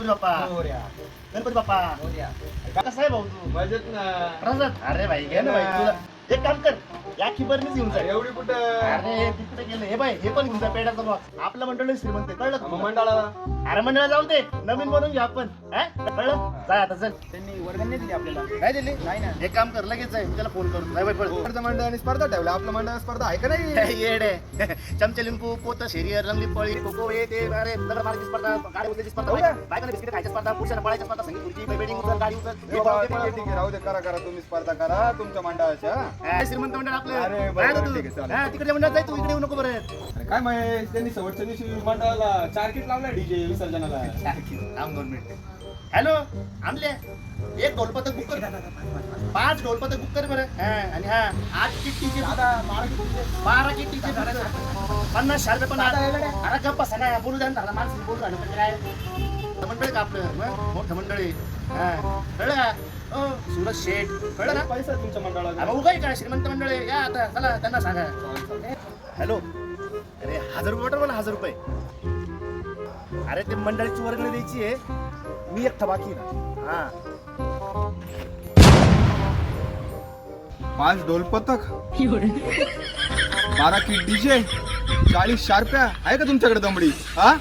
गणपती बाप्पा गणपती बाप्पा कसा आहे भाऊ तू मजेत ना. प्रसाद अरे भाई घे ना भाई तुला एक काम कर या खिबरनीच घेऊन जा एवढी कुठं अरे तिकडे गेलं हे बाय हे पण घेऊन जा पेढ्याचा बॉक्स आपलं मंडळ श्रीमंत आहे, कळलं का मग तुला? मंडळाला अरे मंडळा जाऊ दे नवीन बनवून घेऊ आपण हा? कळलं जा आता चल त्यांनी वर्गणी दिली आपल्याला. काय दिली नाही ना. एक काम कर लगेच जाय मी त्याला फोन करून जाय बाई पळ पुढचं मंडळाने स्पर्धा ठेवल्या, आपलं मंडळ स्पर्धा आहे का नाही? येडे चमचे लिंबू पोत शेरियर रंगली पळी कोको हे ते अरे दगड मारायची स्पर्धा गाडी उचलायची स्पर्धा बायकांना बिस्किट खायची स्पर्धा पुरुषांना पळायची स्पर्धा संगीत खुर्ची बेडिंग उचल गाडी उचल हे ठीक पळ, आहे, ते पळ. ठीक आहे, राहू दे, करा करा तुम्ही स्पर्धा करा तुमच्या मंडळाच्या. हा, श्रीमंत मंडळ आपलं अरे, बरं, काय बरं, तू? ठीक आहे, चालेल. हा, तिकडच्या मंडळात जाय तू इकडे येऊ नको बरं अरे काय महेश, त्यांनी शेवटच्या दिवशी मंडळाला 4 किट लावलाय डीजे विसर्जनाला. थांब 2 मिनिट हॅलो आमले एक ढोलपथक बुक कर 5 ढोलपथक बुक कर बरं हा आणि हा 8 किट्टीचे 12 किट्टीचे 50 रुपये पण अरे गप्पा सगळ्या बोलू द्या ना माणसं बोलू राहिलं म्हणजे काय मंडळ का आपलं मग मोठं मंडळ आहे हा कळलं का ओ सुरज शेठ कळलं ना पैसा तुमच्या मंडळाला. अरे उगाही काय श्रीमंत मंडळ आहे या आता चला त्यांना सांगा हॅलो अरे 1000 रुपये वाटलं मला 1000 रुपये अरे ते मंडळाची वर्गणी द्यायची आहे मी एकटा बाकी ना हा 5 ढोलपथक 12 किट डीजे 40 शार्प्या आहे का तुमच्याकडे दमडी? हा